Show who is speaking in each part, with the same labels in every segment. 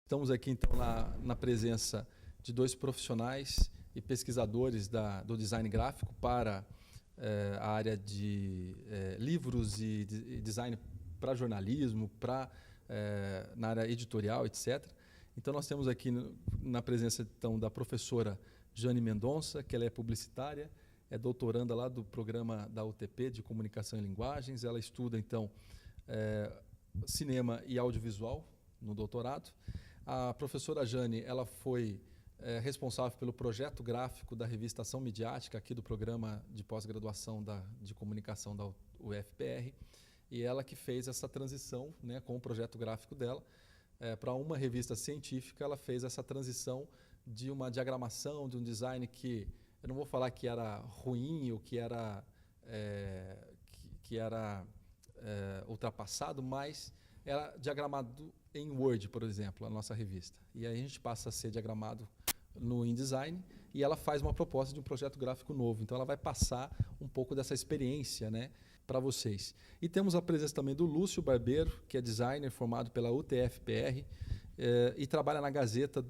Speaker 1: Estamos aqui, então, na presença de dois profissionais e pesquisadores do design gráfico para a área de livros e design para jornalismo, na área editorial, etc. Então, nós temos aqui na presença então, da professora Jane Mendonça, que ela é publicitária, é doutoranda lá do programa da UTP de Comunicação e Linguagens. Ela estuda, então, cinema e audiovisual no doutorado. A professora Jane, ela foi responsável pelo projeto gráfico da revista Ação Midiática, aqui do programa de pós-graduação de comunicação da UFPR, e ela que fez essa transição, né, com o projeto gráfico dela, para uma revista científica. Ela fez essa transição de uma diagramação, de um design que, eu não vou falar que era ruim ou que era ultrapassado, mas era diagramado em Word, por exemplo, a nossa revista. E aí a gente passa a ser diagramado no InDesign e ela faz uma proposta de um projeto gráfico novo. Então, ela vai passar um pouco dessa experiência, né, para vocês. E temos a presença também do Lúcio Barbeiro, que é designer formado pela UTFPR e trabalha na Gazeta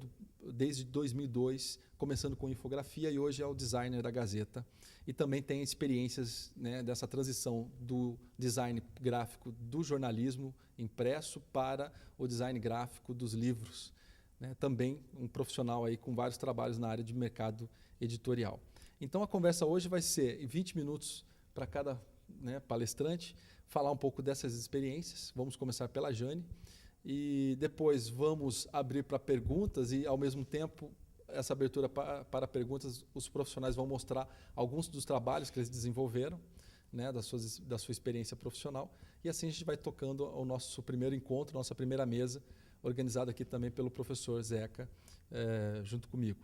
Speaker 1: desde 2002, começando com infografia, e hoje é o designer da Gazeta. E também tem experiências, né, dessa transição do design gráfico do jornalismo impresso para o design gráfico dos livros. Né? Também um profissional aí com vários trabalhos na área de mercado editorial. Então, a conversa hoje vai ser 20 minutos para cada, né, palestrante, falar um pouco dessas experiências. Vamos começar pela Jane. E depois vamos abrir para perguntas e, ao mesmo tempo, essa abertura para perguntas, os profissionais vão mostrar alguns dos trabalhos que eles desenvolveram, né, da sua experiência profissional. E assim a gente vai tocando o nosso primeiro encontro, nossa primeira mesa, organizada aqui também pelo professor Zeca, junto comigo.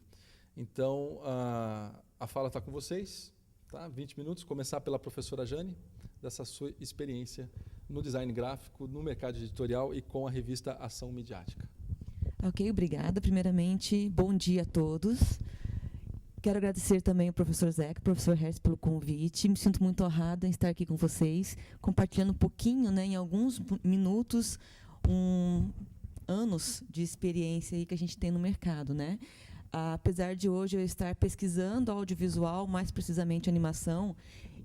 Speaker 1: Então, a fala está com vocês, tá? 20 minutos, começar pela professora Jane, dessa sua experiência no design gráfico, no mercado editorial e com a revista Ação Midiática.
Speaker 2: Ok, obrigada. Primeiramente, bom dia a todos. Quero agradecer também ao professor Zeca, professor Hertz, pelo convite. Me sinto muito honrada em estar aqui com vocês, compartilhando um pouquinho, né, em alguns minutos, anos de experiência aí que a gente tem no mercado, né? Apesar de hoje eu estar pesquisando audiovisual, mais precisamente animação,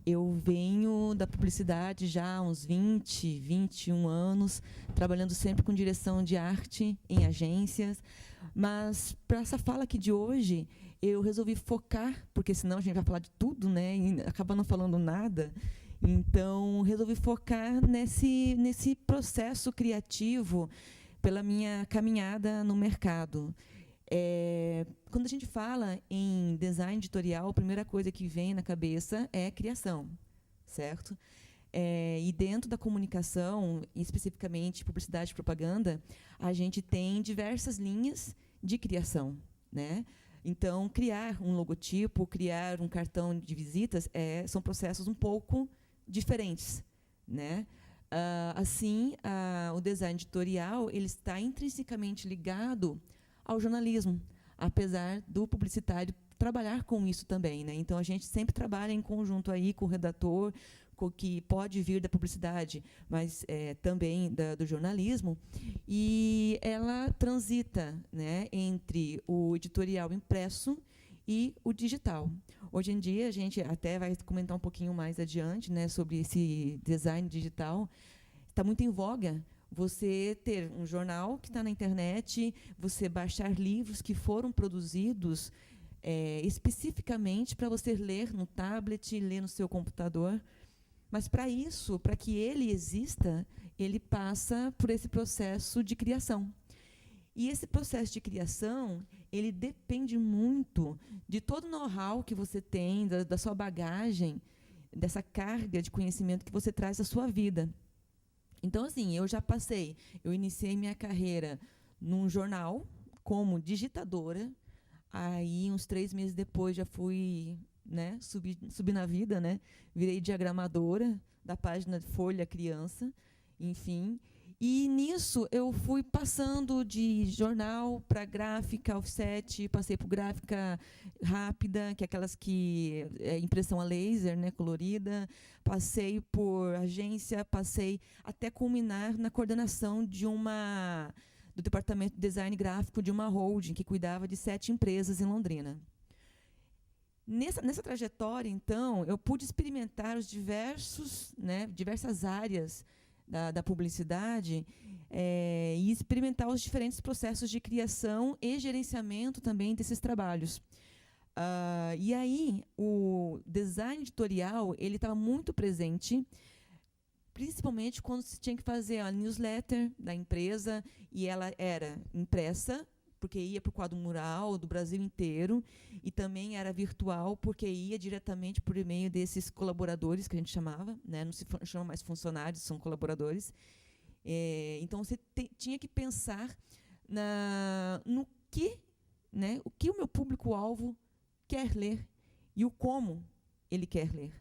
Speaker 2: eu venho da publicidade já há uns 20, 21 anos, trabalhando sempre com direção de arte em agências. Mas, para essa fala aqui de hoje, eu resolvi focar, porque senão a gente vai falar de tudo, né, e acaba não falando nada. Então, resolvi focar nesse processo criativo pela minha caminhada no mercado. Quando a gente fala em design editorial, a primeira coisa que vem na cabeça é criação, certo? E dentro da comunicação, especificamente publicidade e propaganda, a gente tem diversas linhas de criação, né? Então, criar um logotipo, criar um cartão de visitas, são processos um pouco diferentes, né? Assim, o design editorial ele está intrinsecamente ligado ao jornalismo, apesar do publicitário trabalhar com isso também, né? Então, a gente sempre trabalha em conjunto aí com o redator, que pode vir da publicidade, mas também do jornalismo, e ela transita, né, entre o editorial impresso e o digital. Hoje em dia, a gente até vai comentar um pouquinho mais adiante, né, sobre esse design digital. Está muito em voga você ter um jornal que está na internet, você baixar livros que foram produzidos especificamente para você ler no tablet, ler no seu computador. Mas, para isso, para que ele exista, ele passa por esse processo de criação. E esse processo de criação, ele depende muito de todo o know-how que você tem, da sua bagagem, dessa carga de conhecimento que você traz à sua vida. Então, assim, eu iniciei minha carreira num jornal como digitadora, aí uns 3 meses depois já fui, né, subi na vida, né, virei diagramadora da página de Folha Criança, enfim. E nisso eu fui passando de jornal para gráfica, offset, passei por gráfica rápida, que é aquelas que é impressão a laser, né, colorida, passei por agência, passei até culminar na coordenação de do departamento de design gráfico de uma holding que cuidava de 7 empresas em Londrina. Nessa trajetória, então, eu pude experimentar os diversas áreas da publicidade e experimentar os diferentes processos de criação e gerenciamento também desses trabalhos. E aí, o design editorial ele estava muito presente, principalmente quando se tinha que fazer a newsletter da empresa, e ela era impressa, porque ia para o quadro mural do Brasil inteiro, e também era virtual, porque ia diretamente por e-mail desses colaboradores, que a gente chamava, né? Não se chama mais funcionários, são colaboradores. Então, você tinha que pensar no que, né, o que o meu público-alvo quer ler e o como ele quer ler.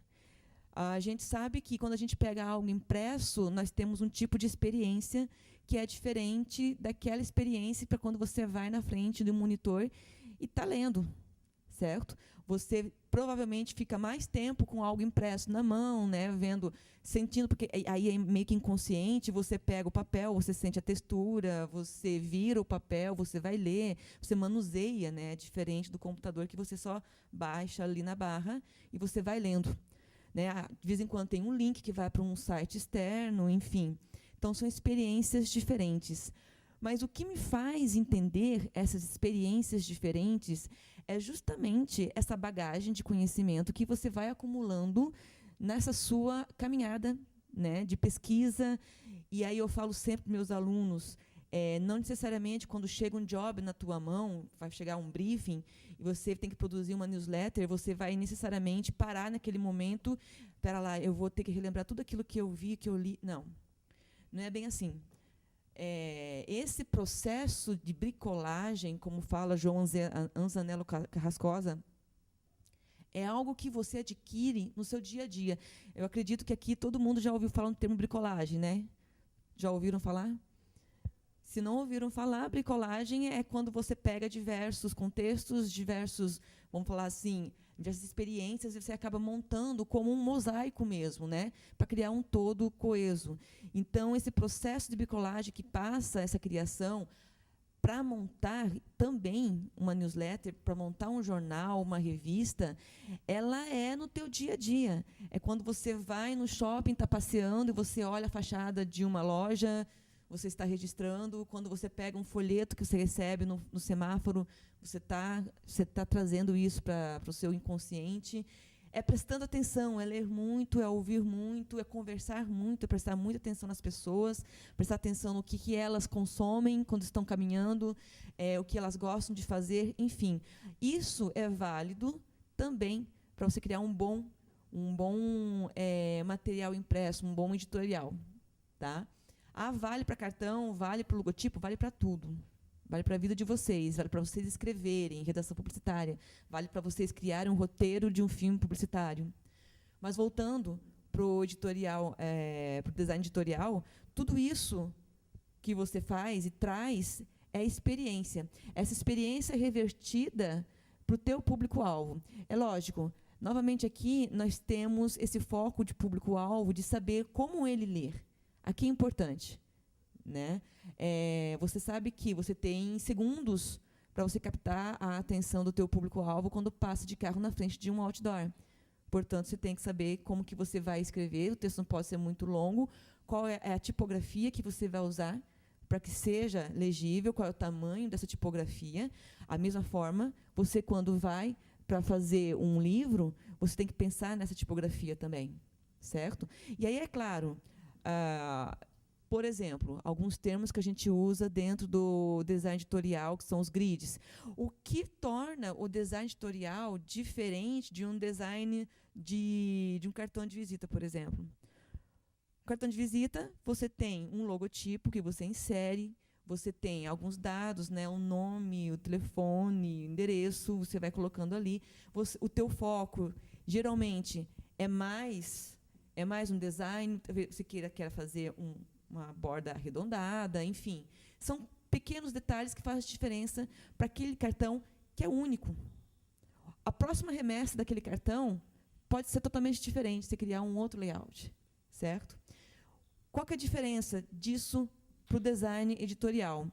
Speaker 2: A gente sabe que, quando a gente pega algo impresso, nós temos um tipo de experiência que é diferente daquela experiência para quando você vai na frente do monitor e está lendo, certo? Você provavelmente fica mais tempo com algo impresso na mão, né, vendo, sentindo, porque aí é meio que inconsciente, você pega o papel, você sente a textura, você vira o papel, você vai ler, você manuseia, né, diferente do computador que você só baixa ali na barra e você vai lendo. Né? De vez em quando tem um link que vai para um site externo, enfim. Então, são experiências diferentes. Mas o que me faz entender essas experiências diferentes é justamente essa bagagem de conhecimento que você vai acumulando nessa sua caminhada, né, de pesquisa. E aí eu falo sempre para meus alunos, não necessariamente quando chega um job na tua mão, vai chegar um briefing, e você tem que produzir uma newsletter, você vai necessariamente parar naquele momento, espera lá, eu vou ter que relembrar tudo aquilo que eu vi, que eu li. Não é bem assim. Esse processo de bricolagem, como fala João Anzanello Carrascosa, é algo que você adquire no seu dia a dia. Eu acredito que aqui todo mundo já ouviu falar no termo bricolagem, né? Já ouviram falar? Se não ouviram falar, bricolagem é quando você pega diversos contextos, vamos falar assim, diversas experiências, e você acaba montando como um mosaico mesmo, né, para criar um todo coeso. Então, esse processo de bricolagem que passa essa criação para montar também uma newsletter, para montar um jornal, uma revista, ela é no teu dia a dia. É quando você vai no shopping, está passeando, e você olha a fachada de uma loja, você está registrando. Quando você pega um folheto que você recebe no semáforo, você tá trazendo isso para o seu inconsciente. É prestando atenção, é ler muito, é ouvir muito, é conversar muito, é prestar muita atenção nas pessoas, prestar atenção no que elas consomem quando estão caminhando, o que elas gostam de fazer, enfim. Isso é válido também para você criar um bom material impresso, um bom editorial. Tá? Vale para cartão, vale para o logotipo, vale para tudo. Vale para a vida de vocês, vale para vocês escreverem redação publicitária, vale para vocês criarem um roteiro de um filme publicitário. Mas, voltando para o editorial, para o design editorial, tudo isso que você faz e traz é experiência. Essa experiência é revertida para o teu público-alvo. É lógico, novamente aqui nós temos esse foco de público-alvo, de saber como ele ler. Aqui é importante, né? Você sabe que você tem segundos para você captar a atenção do teu público-alvo quando passa de carro na frente de um outdoor. Portanto, você tem que saber como que você vai escrever. O texto não pode ser muito longo. Qual é a tipografia que você vai usar para que seja legível? Qual é o tamanho dessa tipografia? A mesma forma, você, quando vai para fazer um livro, você tem que pensar nessa tipografia também, certo? E aí, é claro, por exemplo, alguns termos que a gente usa dentro do design editorial, que são os grids. O que torna o design editorial diferente de um design de um cartão de visita, por exemplo? O cartão de visita, você tem um logotipo que você insere, você tem alguns dados, né, o nome, o telefone, o endereço, você vai colocando ali. O teu foco, geralmente, é mais um design, você quer fazer uma borda arredondada, enfim. São pequenos detalhes que fazem diferença para aquele cartão que é único. A próxima remessa daquele cartão pode ser totalmente diferente, você criar um outro layout, certo? Qual que é a diferença disso para o design editorial?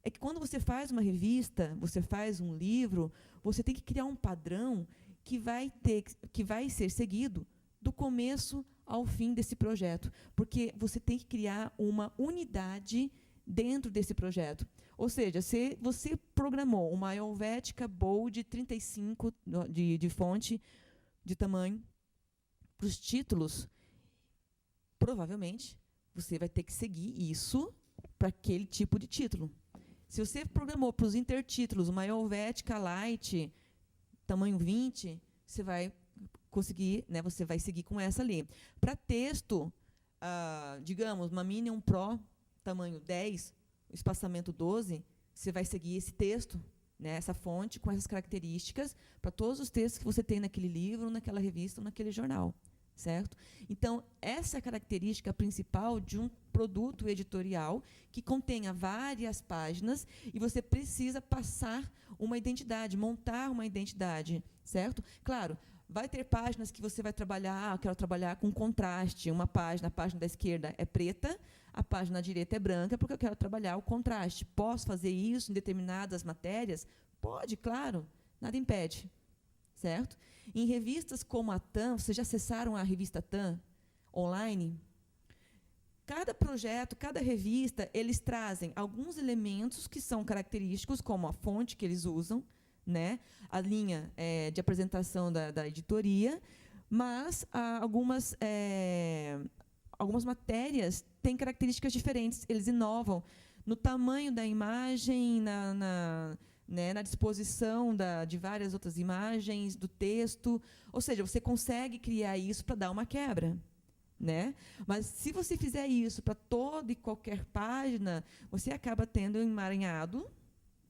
Speaker 2: é que quando você faz uma revista, você faz um livro, você tem que criar um padrão que vai ser seguido do começo ao fim desse projeto, porque você tem que criar uma unidade dentro desse projeto. Ou seja, se você programou uma Helvética Bold 35 de fonte, de tamanho, para os títulos, provavelmente você vai ter que seguir isso para aquele tipo de título. Se você programou para os intertítulos uma Helvética Light, tamanho 20, você vai conseguir, né, você vai seguir com essa ali. Para texto, digamos, uma Minion Pro, tamanho 10, espaçamento 12, você vai seguir esse texto, né, essa fonte com essas características para todos os textos que você tem naquele livro, naquela revista ou naquele jornal. Certo? Então, essa é a característica principal de um produto editorial que contenha várias páginas e você precisa passar uma identidade, montar uma identidade, certo? Claro, vai ter páginas que você vai trabalhar, eu quero trabalhar com contraste, a página da esquerda é preta, a página da direita é branca, porque eu quero trabalhar o contraste. Posso fazer isso em determinadas matérias? Pode, claro, nada impede. Certo? Em revistas como a TAM, vocês já acessaram a revista TAM online? Cada projeto, cada revista, eles trazem alguns elementos que são característicos, como a fonte que eles usam, né? A linha de apresentação da editoria, mas algumas matérias têm características diferentes, eles inovam no tamanho da imagem, na disposição de várias outras imagens, do texto. Ou seja, você consegue criar isso para dar uma quebra. Né? Mas, se você fizer isso para toda e qualquer página, você acaba tendo um emaranhado,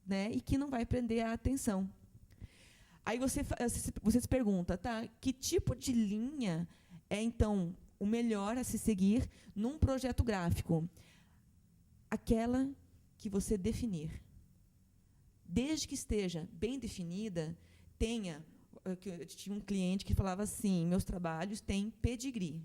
Speaker 2: né? E que não vai prender a atenção. Aí você se pergunta, tá, que tipo de linha é, então, o melhor a se seguir num projeto gráfico? Aquela que você definir. Desde que esteja bem definida, eu tinha um cliente que falava assim, meus trabalhos têm pedigree.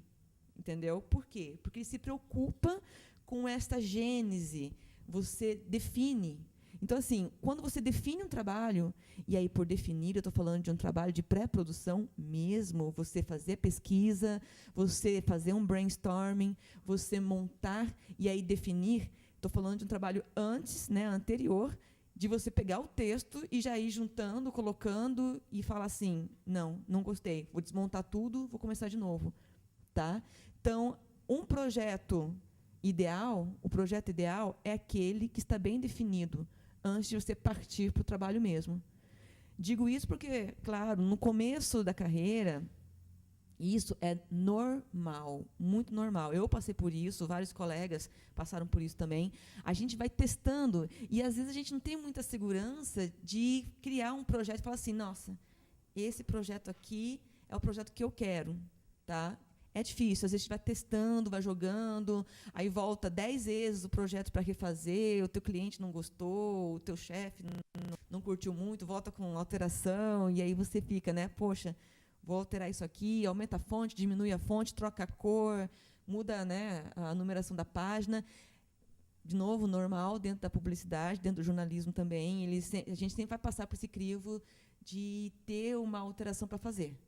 Speaker 2: Entendeu? Por quê? Porque ele se preocupa com esta gênese. Você define. Então, assim, quando você define um trabalho, e aí, por definir, eu estou falando de um trabalho de pré-produção mesmo, você fazer pesquisa, você fazer um brainstorming, você montar e aí definir, estou falando de um trabalho antes, né, anterior, de você pegar o texto e já ir juntando, colocando e falar assim, não gostei, vou desmontar tudo, vou começar de novo. Tá? Então, o projeto ideal é aquele que está bem definido antes de você partir para o trabalho mesmo. Digo isso porque, claro, no começo da carreira, isso é normal, muito normal. Eu passei por isso, vários colegas passaram por isso também. A gente vai testando e, às vezes, a gente não tem muita segurança de criar um projeto e falar assim, nossa, esse projeto aqui é o projeto que eu quero. Tá? É difícil, às vezes a gente vai testando, vai jogando, aí volta 10 vezes o projeto para refazer, o teu cliente não gostou, o teu chefe não curtiu muito, volta com alteração, e aí você fica, né, poxa, vou alterar isso aqui, aumenta a fonte, diminui a fonte, troca a cor, muda, né, a numeração da página. De novo, normal, dentro da publicidade, dentro do jornalismo também, a gente sempre vai passar por esse crivo de ter uma alteração para fazer,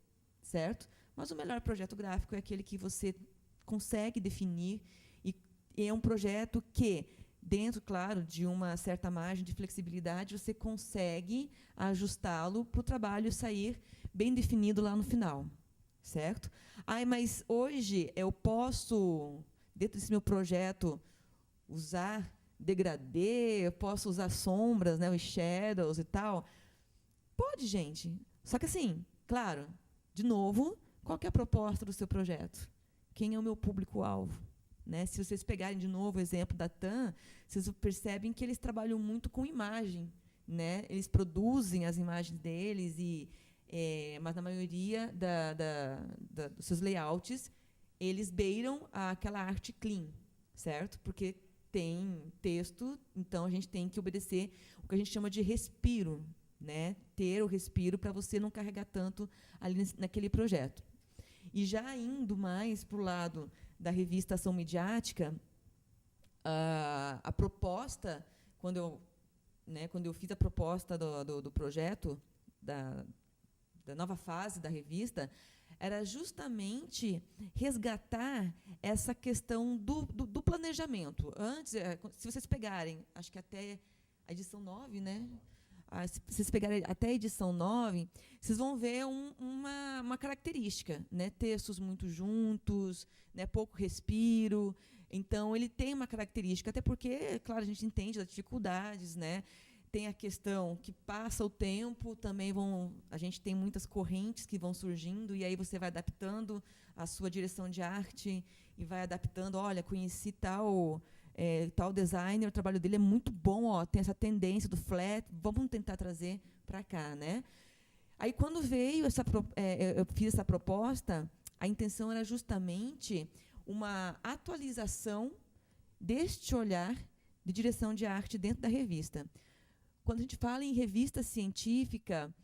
Speaker 2: certo? Mas o melhor projeto gráfico é aquele que você consegue definir e é um projeto que, dentro, claro, de uma certa margem de flexibilidade, você consegue ajustá-lo para o trabalho sair bem definido lá no final, certo? Mas hoje eu posso, dentro desse meu projeto, usar degradê, eu posso usar sombras, né, os shadows e tal? Pode, gente. Só que, assim, claro, de novo, qual que é a proposta do seu projeto? Quem é o meu público-alvo? Né? Se vocês pegarem de novo o exemplo da TAM, vocês percebem que eles trabalham muito com imagem. Né? Eles produzem as imagens deles, mas na maioria dos seus layouts, eles beiram aquela arte clean, certo? Porque tem texto, então a gente tem que obedecer o que a gente chama de respiro. Né? Ter o respiro para você não carregar tanto ali naquele projeto. E já indo mais para o lado da revista Ação Midiática, a proposta, quando eu né, quando eu fiz a proposta do projeto, da nova fase da revista, era justamente resgatar essa questão do planejamento. Antes, se vocês pegarem, acho que até a edição 9, né? Se vocês pegarem até a edição 9, vocês vão ver uma característica, né? Textos muito juntos, né? Pouco respiro. Então, ele tem uma característica, até porque, claro, a gente entende das dificuldades, né? Tem a questão que passa o tempo, também a gente tem muitas correntes que vão surgindo, e aí você vai adaptando a sua direção de arte e vai adaptando. Olha, conheci tal designer, o trabalho dele é muito bom, ó, tem essa tendência do flat, vamos tentar trazer para cá, né? Aí, quando veio eu fiz essa proposta, a intenção era justamente uma atualização deste olhar de direção de arte dentro da revista. Quando a gente fala em revista científica,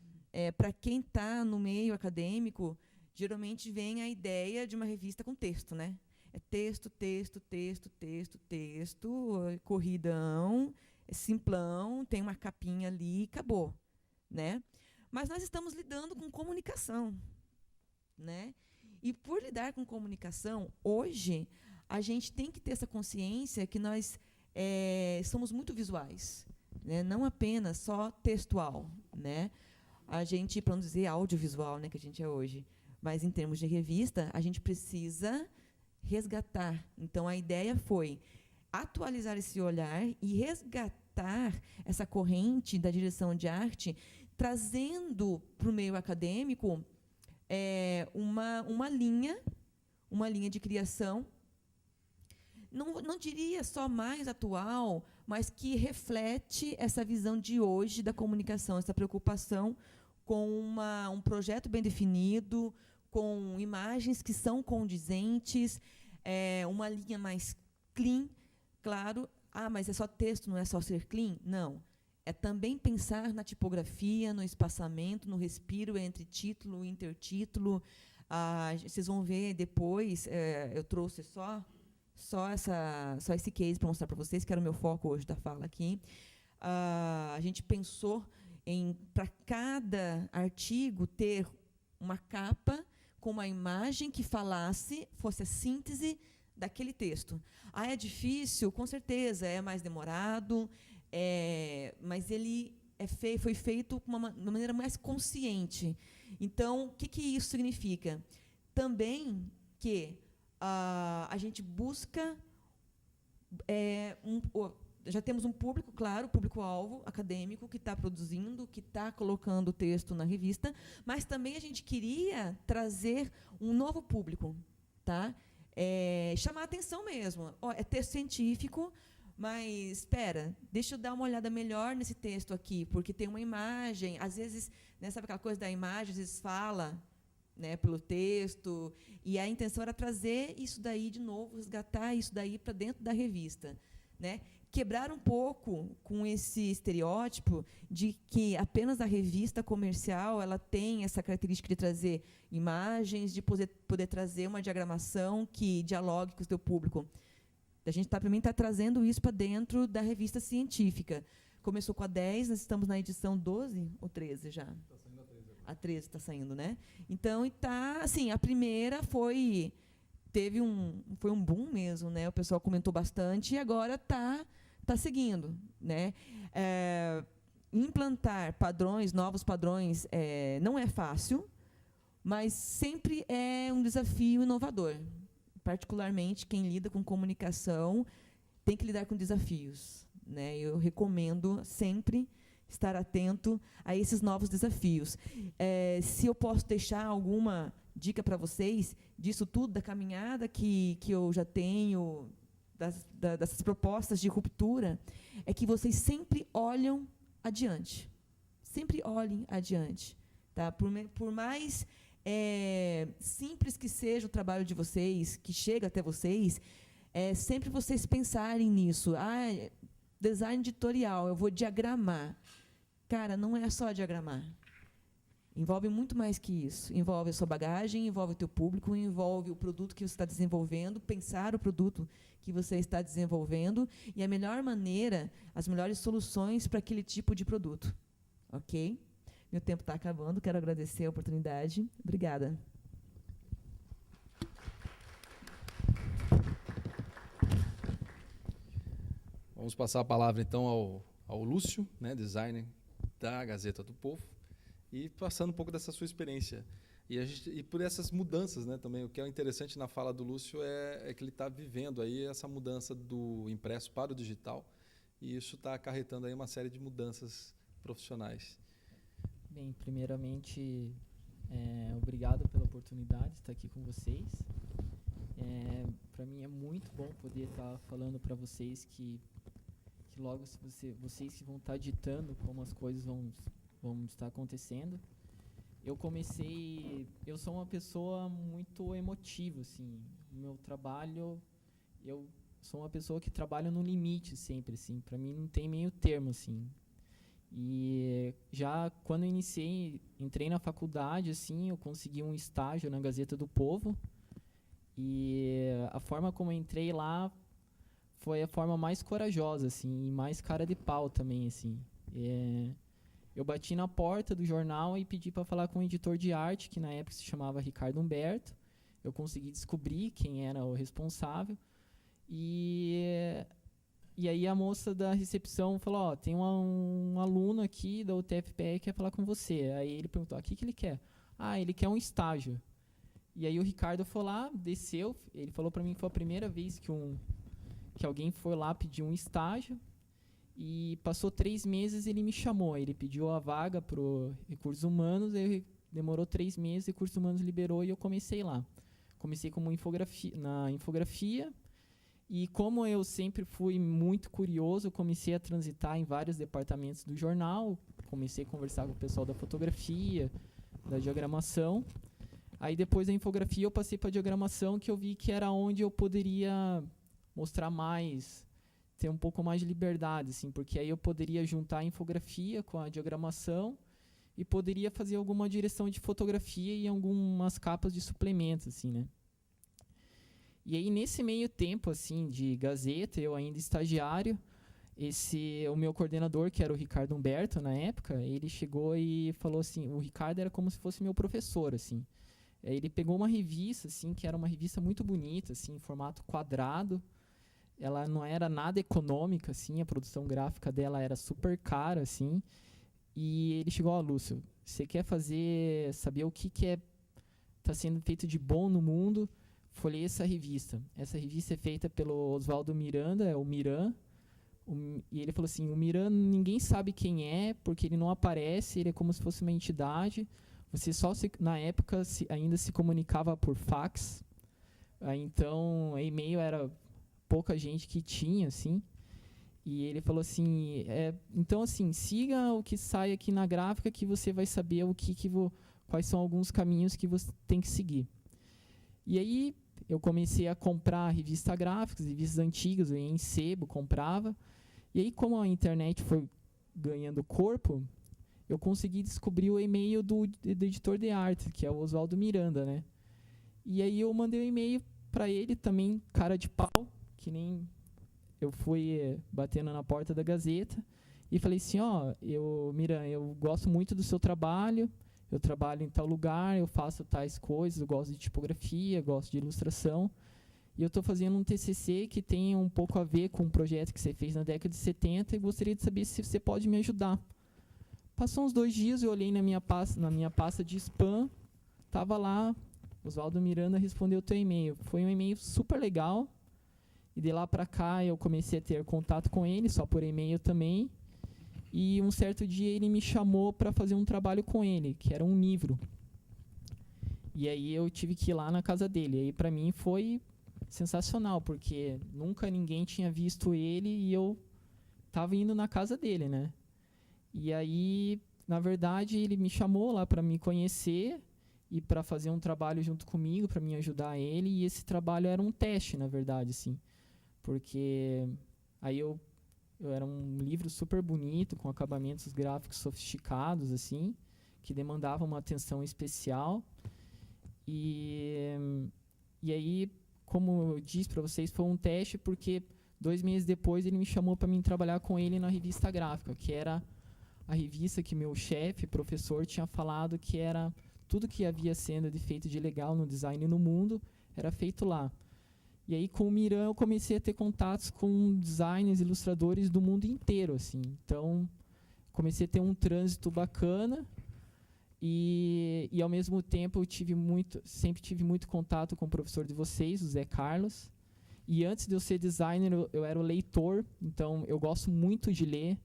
Speaker 2: para quem está no meio acadêmico, geralmente vem a ideia de uma revista com texto, né? É texto, texto, texto, texto, texto, corridão, simplão, tem uma capinha ali, acabou, né? Mas nós estamos lidando com comunicação, né? E por lidar com comunicação, hoje, a gente tem que ter essa consciência que nós somos muito visuais, né? Não apenas só textual, né? A gente, para não dizer audiovisual, né, que a gente é hoje, mas em termos de revista, a gente precisa resgatar. Então, a ideia foi atualizar esse olhar e resgatar essa corrente da direção de arte, trazendo para o meio acadêmico uma linha de criação, não diria só mais atual, mas que reflete essa visão de hoje da comunicação, essa preocupação com um projeto bem definido, com imagens que são condizentes, uma linha mais clean, claro. Mas é só texto, não é só ser clean? Não. É também pensar na tipografia, no espaçamento, no respiro entre título e intertítulo. Vocês vão ver depois, eu trouxe só esse case para mostrar para vocês, que era o meu foco hoje da fala aqui. A gente pensou para cada artigo, ter uma capa com uma imagem que fosse a síntese daquele texto. É difícil? Com certeza, é mais demorado, mas ele foi feito de uma maneira mais consciente. Então, o que isso significa? Também que a gente busca... já temos um público, claro, público-alvo acadêmico, que está produzindo, que está colocando o texto na revista, mas também a gente queria trazer um novo público, tá? Chamar a atenção mesmo. É texto científico, mas, espera, deixa eu dar uma olhada melhor nesse texto aqui, porque tem uma imagem, às vezes, né, sabe aquela coisa da imagem, às vezes fala, né, pelo texto, e a intenção era trazer isso daí de novo, resgatar isso daí para dentro da revista, né? Quebrar um pouco com esse estereótipo de que apenas a revista comercial ela tem essa característica de trazer imagens, de poder trazer uma diagramação que dialogue com o seu público. A gente para mim está trazendo isso para dentro da revista científica. Começou com a 10, nós estamos na edição 12 ou 13 já?
Speaker 1: Está saindo a 13 agora.
Speaker 2: A 13 está saindo, né? Então, assim, a primeira foi um boom mesmo, né? O pessoal comentou bastante e agora está seguindo, né? Implantar novos padrões, não é fácil, mas sempre é um desafio inovador. Particularmente, quem lida com comunicação tem que lidar com desafios, né? Eu recomendo sempre estar atento a esses novos desafios. Se eu posso deixar alguma dica para vocês disso tudo, da caminhada que eu já tenho, dessas propostas de ruptura, é que vocês sempre olham adiante. Sempre olhem adiante. Tá? Por mais simples que seja o trabalho de vocês, que chega até vocês, sempre vocês pensarem nisso. Design editorial, eu vou diagramar. Cara, não é só diagramar. Envolve muito mais que isso. Envolve a sua bagagem, envolve o teu público, envolve o produto que você está desenvolvendo, pensar o produto que você está desenvolvendo e a melhor maneira, as melhores soluções para aquele tipo de produto. Ok? Meu tempo está acabando, quero agradecer a oportunidade. Obrigada.
Speaker 1: Vamos passar a palavra, então, ao Lúcio, né, designer da Gazeta do Povo, e passando um pouco dessa sua experiência. E por essas mudanças, né, também. O que é interessante na fala do Lúcio é que ele está vivendo aí essa mudança do impresso para o digital, e isso está acarretando aí uma série de mudanças profissionais.
Speaker 3: Bem, primeiramente, obrigado pela oportunidade de estar aqui com vocês. Para mim é muito bom poder estar falando para vocês que logo vocês que vão estar ditando como as coisas vão estar acontecendo. Eu sou uma pessoa muito emotiva, assim. No meu trabalho, eu sou uma pessoa que trabalha no limite sempre, assim. Para mim não tem meio termo, assim. E já quando eu entrei na faculdade, assim, eu consegui um estágio na Gazeta do Povo. E a forma como eu entrei lá foi a forma mais corajosa, assim, e mais cara de pau também, assim. Eu bati na porta do jornal e pedi para falar com o editor de arte, que na época se chamava Ricardo Humberto. Eu consegui descobrir quem era o responsável. E aí a moça da recepção falou, tem um aluno aqui da UTFPR que quer falar com você. Aí ele perguntou, o que ele quer? Ele quer um estágio. E aí o Ricardo foi lá, desceu, ele falou para mim que foi a primeira vez que alguém foi lá pedir um estágio, e passou 3 meses ele me chamou, ele pediu a vaga para o Recursos Humanos, demorou 3 meses, Recursos Humanos liberou e eu comecei lá. Comecei como na infografia, e como eu sempre fui muito curioso, eu comecei a transitar em vários departamentos do jornal, comecei a conversar com o pessoal da fotografia, da diagramação. Aí depois da infografia eu passei para a diagramação, que eu vi que era onde eu poderia mostrar mais, ter um pouco mais de liberdade, assim, porque aí eu poderia juntar a infografia com a diagramação e poderia fazer alguma direção de fotografia e algumas capas de suplementos, assim, né? E aí nesse meio tempo, assim, de Gazeta, eu ainda estagiário, o meu coordenador, que era o Ricardo Humberto na época, ele chegou e falou assim, o Ricardo era como se fosse meu professor, assim. Ele pegou uma revista, assim, que era uma revista muito bonita, assim, em formato quadrado. Ela não era nada econômica, assim, a produção gráfica dela era super cara, assim. E ele chegou, Lúcio, você quer saber o que está sendo feito de bom no mundo? Folheie essa revista. Essa revista é feita pelo Oswaldo Miranda, é o Miran. E ele falou assim, o Miran ninguém sabe quem é, porque ele não aparece, ele é como se fosse uma entidade. Você na época ainda se comunicava por fax. Então, e-mail era pouca gente que tinha, assim. E ele falou assim, então, assim, siga o que sai aqui na gráfica que você vai saber quais são alguns caminhos que você tem que seguir. E aí eu comecei a comprar revistas gráficas, revistas antigas, eu ia em sebo, comprava. E aí, como a internet foi ganhando corpo, eu consegui descobrir o e-mail do editor de arte, que é o Oswaldo Miranda, né? E aí eu mandei um e-mail para ele também, cara de pau, que nem eu fui batendo na porta da Gazeta, e falei assim, Miran, eu gosto muito do seu trabalho, eu trabalho em tal lugar, eu faço tais coisas, eu gosto de tipografia, gosto de ilustração, e eu estou fazendo um TCC que tem um pouco a ver com um projeto que você fez na década de 70 e gostaria de saber se você pode me ajudar. Passou uns 2 dias, eu olhei na minha pasta de spam, estava lá, Oswaldo Miranda respondeu o teu e-mail. Foi um e-mail super legal, e de lá para cá eu comecei a ter contato com ele, só por e-mail também, e um certo dia ele me chamou para fazer um trabalho com ele, que era um livro. E aí eu tive que ir lá na casa dele. E aí para mim foi sensacional, porque nunca ninguém tinha visto ele e eu estava indo na casa dele, né? E aí, na verdade, ele me chamou lá para me conhecer e para fazer um trabalho junto comigo, para me ajudar ele. E esse trabalho era um teste, na verdade, assim. Porque aí eu era um livro super bonito, com acabamentos gráficos sofisticados, assim, que demandava uma atenção especial. E aí, como eu disse para vocês, foi um teste, porque 2 meses depois ele me chamou para mim trabalhar com ele na revista gráfica, que era a revista que meu chefe, professor, tinha falado que era tudo que havia sendo feito de legal no design no mundo, era feito lá. E aí, com o Miran, eu comecei a ter contatos com designers, ilustradores do mundo inteiro, assim. Então, comecei a ter um trânsito bacana e ao mesmo tempo, eu sempre tive muito contato com o professor de vocês, o Zé Carlos. E antes de eu ser designer, eu era o leitor, então eu gosto muito de ler.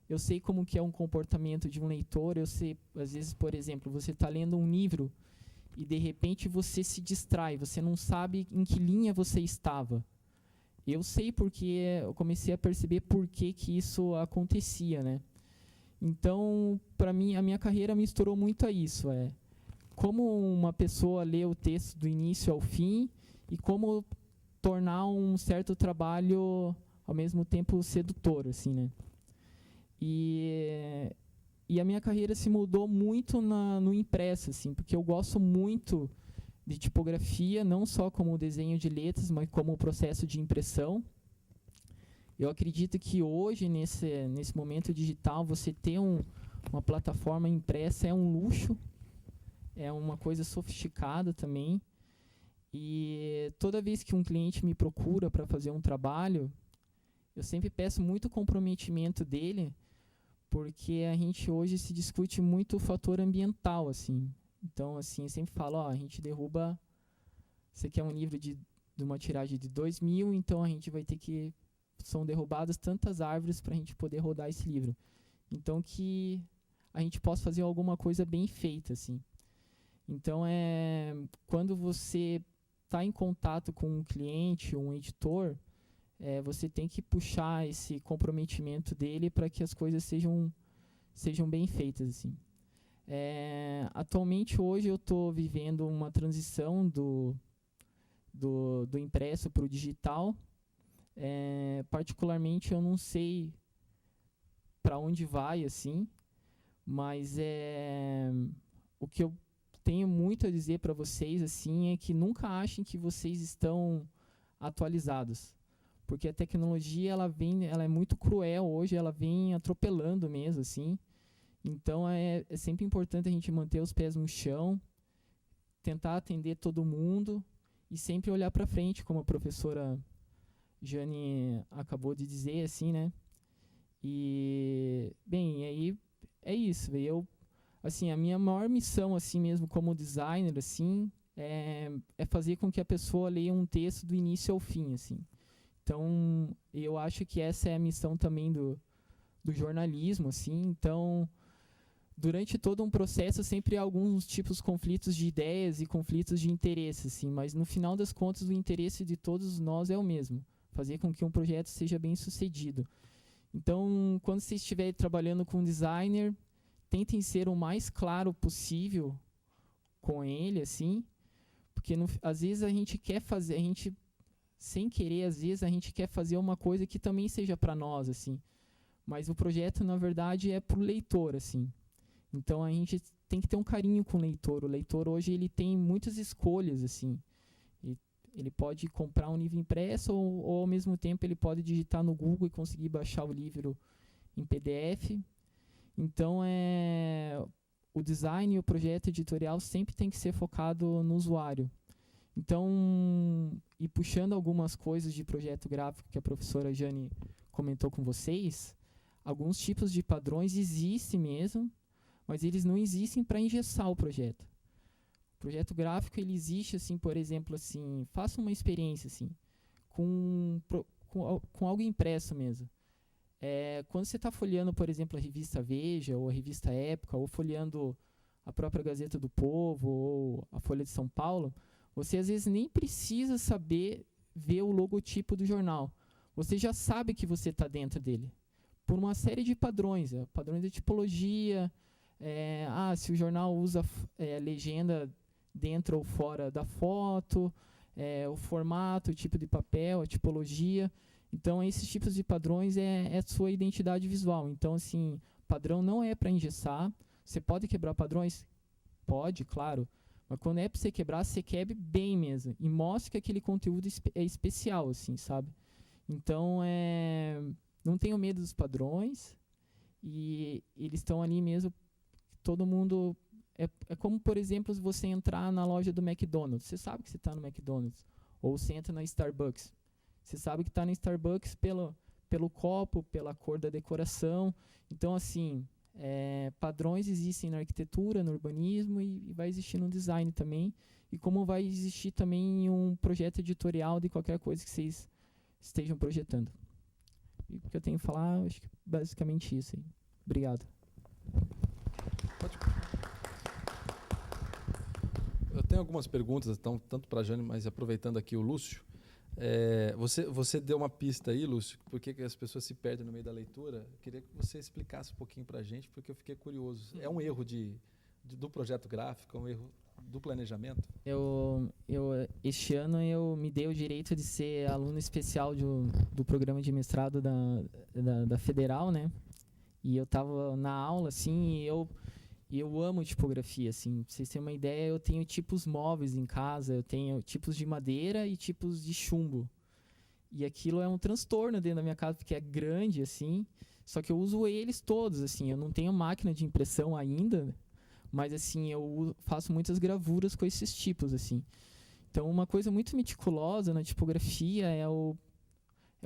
Speaker 3: Eu sei como que é um comportamento de um leitor. Eu sei, às vezes, por exemplo, você está lendo um livro e, de repente, você se distrai. Você não sabe em que linha você estava. Eu sei porque eu comecei a perceber por que isso acontecia, né? Então, para mim, a minha carreira misturou muito a isso. Como uma pessoa lê o texto do início ao fim e como tornar um certo trabalho, ao mesmo tempo, sedutor, assim, né? E a minha carreira se mudou muito no impresso, assim, porque eu gosto muito de tipografia, não só como desenho de letras, mas como o processo de impressão. Eu acredito que hoje, nesse momento digital, você ter uma plataforma impressa é um luxo, é uma coisa sofisticada também. E toda vez que um cliente me procura para fazer um trabalho, eu sempre peço muito comprometimento dele, porque a gente hoje se discute muito o fator ambiental, assim. Então, assim, eu sempre falo, a gente derruba... Você quer um livro de uma tiragem de 2.000, então a gente vai ter que... São derrubadas tantas árvores para a gente poder rodar esse livro. Então, que a gente possa fazer alguma coisa bem feita, assim. Então, quando você está em contato com um cliente, um editor, você tem que puxar esse comprometimento dele para que as coisas sejam bem feitas, assim. Atualmente, hoje, eu estou vivendo uma transição do impresso para o digital. Particularmente, eu não sei para onde vai, assim, mas o que eu tenho muito a dizer para vocês, assim, é que nunca achem que vocês estão atualizados, porque a tecnologia ela é muito cruel hoje, ela vem atropelando mesmo, assim. Então é sempre importante a gente manter os pés no chão, tentar atender todo mundo e sempre olhar para frente, como a professora Jane acabou de dizer, assim, né? E bem, aí é isso. Assim, a minha maior missão, assim mesmo, como designer, assim, é fazer com que a pessoa leia um texto do início ao fim, assim. Então, eu acho que essa é a missão também do jornalismo, assim. Então, durante todo um processo, sempre há alguns tipos de conflitos de ideias e conflitos de interesse, assim. Mas, no final das contas, o interesse de todos nós é o mesmo. Fazer com que um projeto seja bem sucedido. Então, quando você estiver trabalhando com um designer, tentem ser o mais claro possível com ele, assim, porque às vezes a gente quer fazer, sem querer, às vezes a gente quer fazer uma coisa que também seja para nós, assim, mas o projeto, na verdade, é para o leitor, assim. Então, a gente tem que ter um carinho com o leitor. O leitor, hoje, ele tem muitas escolhas, assim. Ele pode comprar um livro impresso ou, ao mesmo tempo, ele pode digitar no Google e conseguir baixar o livro em PDF. Então, o design e o projeto editorial sempre tem que ser focado no usuário. Então, e puxando algumas coisas de projeto gráfico que a professora Jane comentou com vocês, alguns tipos de padrões existem mesmo, mas eles não existem para engessar o projeto. O projeto gráfico, ele existe, assim, por exemplo, assim, faça uma experiência, assim, com algo impresso mesmo. Quando você está folheando, por exemplo, a revista Veja, ou a revista Época, ou folheando a própria Gazeta do Povo, ou a Folha de São Paulo, você às vezes nem precisa saber ver o logotipo do jornal. Você já sabe que você está dentro dele, por uma série de padrões. Padrões de tipologia, se o jornal usa legenda dentro ou fora da foto, o formato, o tipo de papel, a tipologia. Então, esses tipos de padrões é sua identidade visual. Então, assim, padrão não é para engessar. Você pode quebrar padrões? Pode, claro. Mas quando é para você quebrar, você quebre bem mesmo. E mostre que aquele conteúdo é especial, assim, sabe? Então, não tenham medo dos padrões. E eles estão ali mesmo, todo mundo... É como, por exemplo, se você entrar na loja do McDonald's. Você sabe que você está no McDonald's. Ou você entra na Starbucks. Você sabe que está na Starbucks pelo copo, pela cor da decoração. Então, assim, padrões existem na arquitetura, no urbanismo e vai existir no design também. E como vai existir também um projeto editorial de qualquer coisa que vocês estejam projetando. E o que eu tenho que falar, acho que basicamente isso aí. Obrigado.
Speaker 1: Eu tenho algumas perguntas, então, tanto para a Jane, mas aproveitando aqui o Lúcio. Você deu uma pista aí, Lúcio, por que as pessoas se perdem no meio da leitura. Eu queria que você explicasse um pouquinho para a gente, porque eu fiquei curioso. É um erro do projeto gráfico, é um erro do planejamento?
Speaker 3: Este ano eu me dei o direito de ser aluno especial do programa de mestrado da Federal, né? E eu estava na aula, assim, e eu amo tipografia, assim. Pra vocês terem uma ideia, eu tenho tipos móveis em casa, eu tenho tipos de madeira e tipos de chumbo. E aquilo é um transtorno dentro da minha casa, porque é grande, assim. Só que eu uso eles todos, assim. Eu não tenho máquina de impressão ainda, mas, assim, eu faço muitas gravuras com esses tipos, assim. Então, uma coisa muito meticulosa na tipografia é o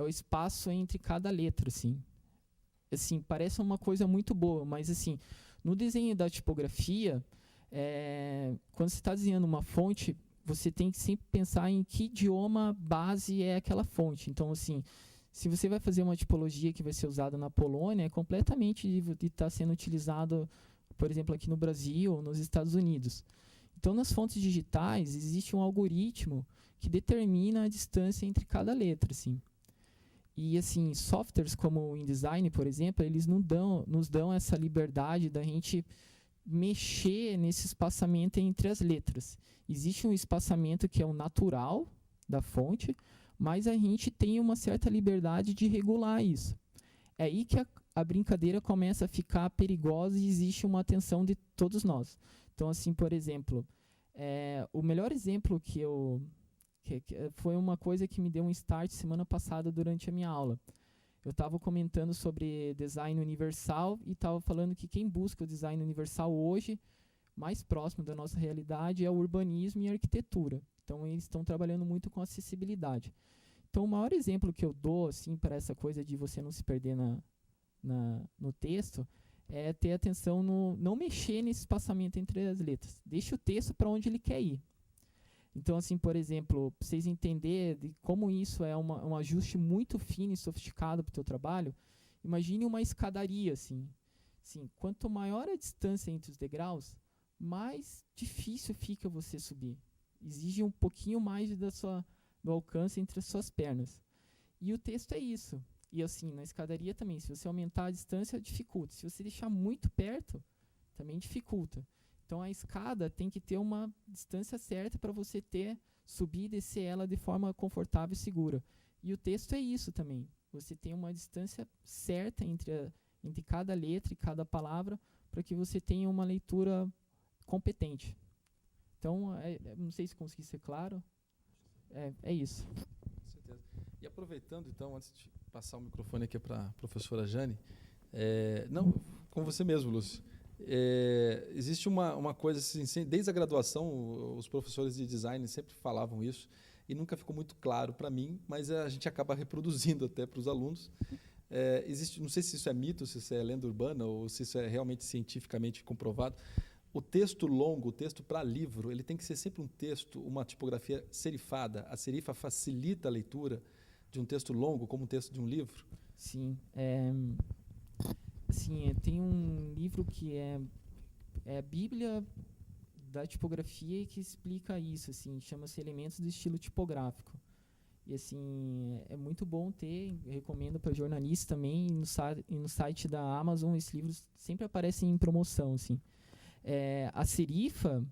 Speaker 3: espaço entre cada letra, assim. Assim, parece uma coisa muito boa, mas, assim, no desenho da tipografia, quando você está desenhando uma fonte, você tem que sempre pensar em que idioma base é aquela fonte. Então, assim, se você vai fazer uma tipologia que vai ser usada na Polônia, é completamente de estar sendo utilizado, por exemplo, aqui no Brasil ou nos Estados Unidos. Então, nas fontes digitais, existe um algoritmo que determina a distância entre cada letra, assim. E, assim, softwares como o InDesign, por exemplo, eles nos dão essa liberdade da gente mexer nesse espaçamento entre as letras. Existe um espaçamento que é o natural da fonte, mas a gente tem uma certa liberdade de regular isso. É aí que a brincadeira começa a ficar perigosa e existe uma atenção de todos nós. Então, assim, por exemplo, o melhor exemplo que foi uma coisa que me deu um start semana passada durante a minha aula. Eu estava comentando sobre design universal e estava falando que quem busca o design universal hoje, mais próximo da nossa realidade, é o urbanismo e a arquitetura. Então, eles estão trabalhando muito com acessibilidade. Então, o maior exemplo que eu dou assim, para essa coisa de você não se perder no texto é ter atenção no não mexer nesse espaçamento entre as letras. Deixe o texto para onde ele quer ir. Então, assim, por exemplo, para vocês entenderem de como isso é um ajuste muito fino e sofisticado para o teu trabalho, imagine uma escadaria, assim. Quanto maior a distância entre os degraus, mais difícil fica você subir. Exige um pouquinho mais do alcance entre as suas pernas. E o texto é isso. E, assim, na escadaria também, se você aumentar a distância, dificulta. Se você deixar muito perto, também dificulta. Então, a escada tem que ter uma distância certa para você subir e descer ela de forma confortável e segura. E o texto é isso também. Você tem uma distância certa entre cada letra e cada palavra para que você tenha uma leitura competente. Então, não sei se consegui ser claro. É isso.
Speaker 1: Com certeza. E aproveitando, então, antes de passar o microfone aqui para a professora Jane, não, com você mesmo, Lúcio. Existe uma coisa assim, desde a graduação os professores de design sempre falavam isso e nunca ficou muito claro para mim, mas a gente acaba reproduzindo até para os alunos. Não sei se isso é mito, se isso é lenda urbana ou se isso é realmente cientificamente comprovado. O texto longo, o texto para livro, ele tem que ser sempre um texto, uma tipografia serifada. A serifa facilita a leitura de um texto longo como um texto de um livro?
Speaker 3: Sim. Sim, tem um livro que é a Bíblia da tipografia e que explica isso, assim, chama-se Elementos do Estilo Tipográfico. E, assim, é muito bom ter, recomendo para jornalistas também, e no site da Amazon, esses livros sempre aparecem em promoção, assim. A serifa,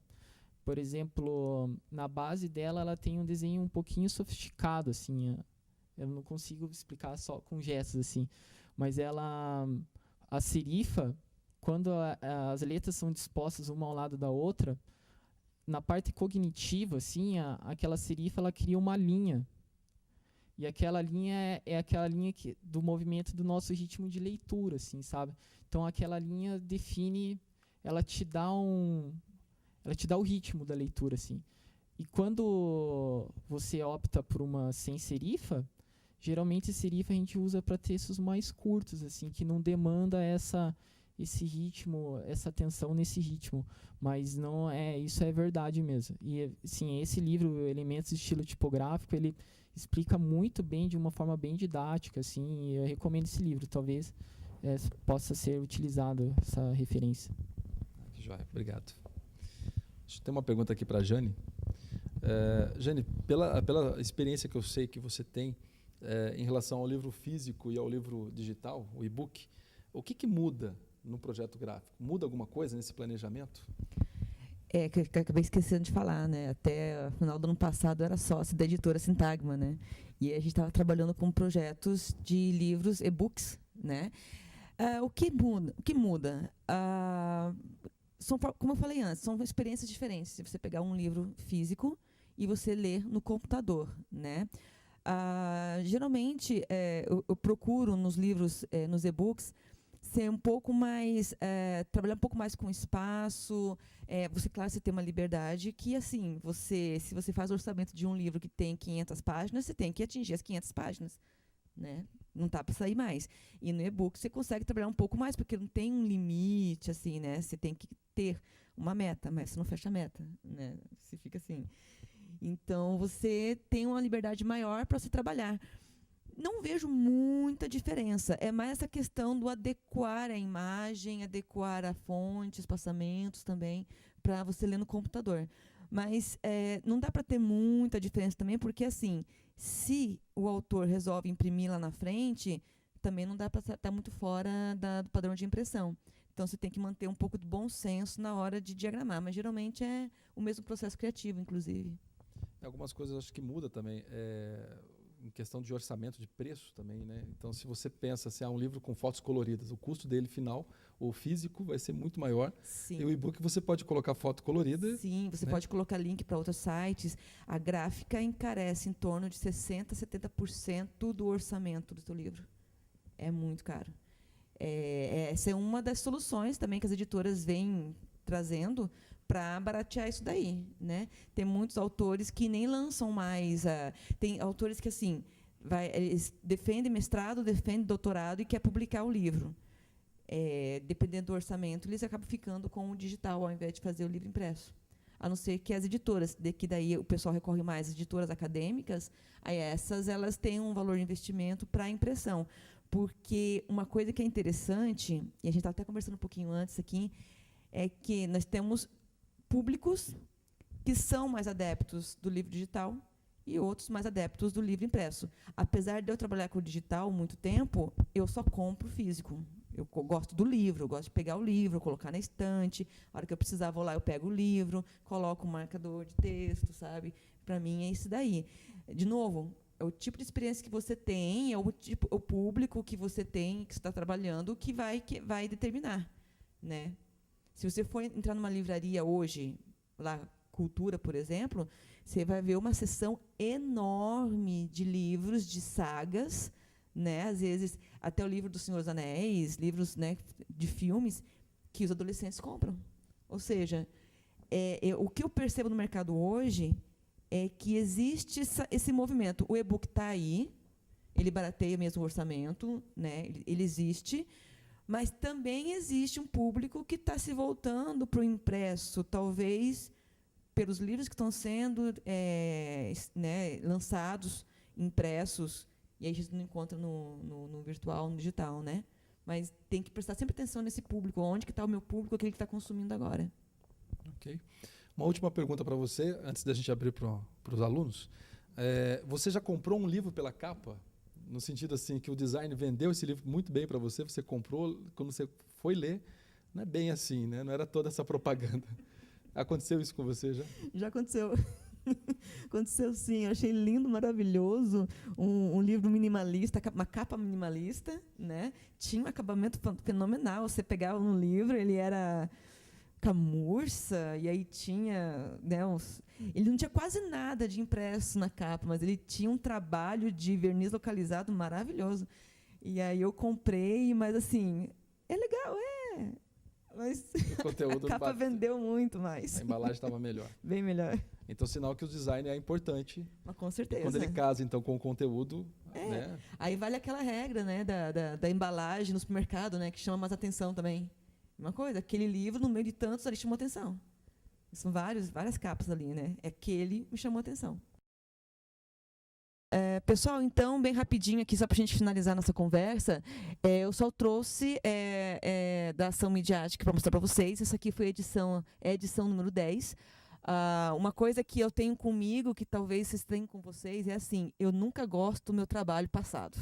Speaker 3: por exemplo, na base dela, ela tem um desenho um pouquinho sofisticado, assim, eu não consigo explicar só com gestos, assim, mas a serifa, quando as letras são dispostas uma ao lado da outra, na parte cognitiva, assim, aquela serifa ela cria uma linha. E aquela linha é aquela linha do movimento do nosso ritmo de leitura, assim, sabe? Então aquela linha define, ela te dá o ritmo da leitura, assim. E quando você opta por uma sem serifa, geralmente serifa a gente usa para textos mais curtos, assim, que não demanda esse ritmo, essa atenção nesse ritmo. Mas não é, isso é verdade mesmo. E sim, esse livro, Elementos de Estilo Tipográfico, ele explica muito bem, de uma forma bem didática, assim, e eu recomendo esse livro, talvez possa ser utilizado essa referência.
Speaker 1: Que joia, obrigado. Deixa eu ter uma pergunta aqui para a Jane. Jane, pela experiência que eu sei que você tem em relação ao livro físico e ao livro digital, o e-book, o que muda no projeto gráfico? Muda alguma coisa nesse planejamento?
Speaker 2: Que eu acabei esquecendo de falar, né? Até o final do ano passado eu era sócia da editora Sintagma, né? E a gente estava trabalhando com projetos de livros, e-books, né? O que muda? Como eu falei antes, são experiências diferentes. Se você pegar um livro físico e você ler no computador, né? Geralmente, eu procuro nos livros, nos e-books, ser um pouco mais, trabalhar um pouco mais com espaço. Claro, você tem uma liberdade que, assim, se você faz o orçamento de um livro que tem 500 páginas, você tem que atingir as 500 páginas, né? Não tá para sair mais. E no e-book você consegue trabalhar um pouco mais, porque não tem um limite, assim, né? Você tem que ter uma meta, mas você não fecha a meta, né? Você fica assim. Então, você tem uma liberdade maior para se trabalhar. Não vejo muita diferença. É mais essa questão do adequar a imagem, adequar a fonte, espaçamentos também, para você ler no computador. Mas não dá para ter muita diferença também, porque, assim, se o autor resolve imprimir lá na frente, também não dá para estar muito fora do padrão de impressão. Então, você tem que manter um pouco de bom senso na hora de diagramar. Mas, geralmente, é o mesmo processo criativo, inclusive.
Speaker 1: Algumas coisas acho que muda também. Em questão de orçamento, de preço também, né? Então, se você pensa se há um livro com fotos coloridas, o custo dele final, o físico, vai ser muito maior.
Speaker 2: Sim.
Speaker 1: E o e-book você pode colocar foto colorida.
Speaker 2: Sim, você, né, pode colocar link para outros sites. A gráfica encarece em torno de 60%, 70% do orçamento do seu livro. É muito caro. Essa é uma das soluções também que as editoras vêm trazendo para baratear isso daí, né? Tem muitos autores que nem lançam mais. Tem autores que, assim, eles defendem mestrado, defendem doutorado e quer publicar o livro. Dependendo do orçamento, eles acabam ficando com o digital ao invés de fazer o livro impresso. A não ser que as editoras, que daí o pessoal recorre mais às editoras acadêmicas, aí essas elas têm um valor de investimento para impressão. Porque uma coisa que é interessante, e a gente estava até conversando um pouquinho antes aqui, é que nós temos públicos que são mais adeptos do livro digital e outros mais adeptos do livro impresso. Apesar de eu trabalhar com o digital há muito tempo, eu só compro físico. Eu gosto do livro, eu gosto de pegar o livro, colocar na estante. A hora que eu precisar, vou lá, eu pego o livro, coloco um marcador de texto, sabe? Para mim, é isso daí. De novo, é o tipo de experiência que você tem, é o público que você tem, que você está trabalhando, que vai determinar, né? Se você for entrar numa livraria hoje, lá, Cultura, por exemplo, você vai ver uma seção enorme de livros, de sagas, né? Às vezes, até o livro do Senhor dos Anéis, livros, né, de filmes, que os adolescentes compram. Ou seja, o que eu percebo no mercado hoje é que existe esse movimento. O e-book está aí, ele barateia mesmo o orçamento, né? Ele existe, mas também existe um público que está se voltando para o impresso, talvez pelos livros que estão sendo né, lançados, impressos, e aí a gente não encontra no virtual, no digital, né? Mas tem que prestar sempre atenção nesse público, onde que está o meu público, aquele que está consumindo agora.
Speaker 1: Ok. Uma última pergunta para você, antes da gente abrir para os alunos. Você já comprou um livro pela capa? No sentido assim que o design vendeu esse livro muito bem para você, você comprou, quando você foi ler, não é bem assim, né? Não era toda essa propaganda. Aconteceu isso com você já?
Speaker 2: Já aconteceu. Aconteceu sim, eu achei lindo, maravilhoso, um livro minimalista, uma capa minimalista, né? Tinha um acabamento fenomenal. Você pegava um livro, ele era camurça, e aí tinha, né, ele não tinha quase nada de impresso na capa, mas ele tinha um trabalho de verniz localizado maravilhoso. E aí eu comprei, mas assim, é legal, mas
Speaker 1: O conteúdo
Speaker 2: a capa vendeu muito mais.
Speaker 1: A embalagem estava melhor.
Speaker 2: Bem melhor.
Speaker 1: Então, sinal que o design é importante.
Speaker 2: Mas com
Speaker 1: E
Speaker 2: certeza.
Speaker 1: quando ele casa, então, com o conteúdo, né?
Speaker 2: Aí vale aquela regra, né, da embalagem no supermercado, né, que chama mais atenção também. Uma coisa, aquele livro, no meio de tantos, ali chamou atenção. São várias capas ali, né? Aquele me chamou atenção. Pessoal, então, bem rapidinho aqui, só para a gente finalizar nossa conversa, eu só trouxe da ação midiática para mostrar para vocês. Essa aqui foi a edição número 10. Uma coisa que eu tenho comigo, que talvez vocês tenham com vocês, é assim, eu nunca gosto do meu trabalho passado.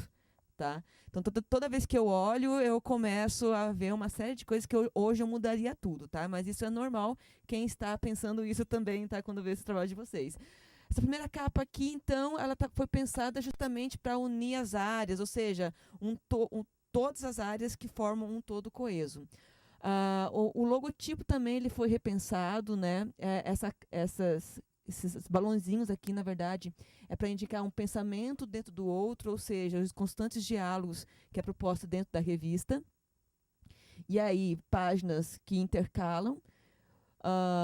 Speaker 2: Tá? Então, toda vez que eu olho, eu começo a ver uma série de coisas que hoje eu mudaria tudo. Tá? Mas isso é normal, quem está pensando isso também, tá? Quando vê esse trabalho de vocês. Essa primeira capa aqui, então, ela foi pensada justamente para unir as áreas, ou seja, todas as áreas que formam um todo coeso. O logotipo também ele foi repensado, né? Esses balãozinhos aqui, na verdade, é para indicar um pensamento dentro do outro, ou seja, os constantes diálogos que é proposto dentro da revista. E aí, páginas que intercalam.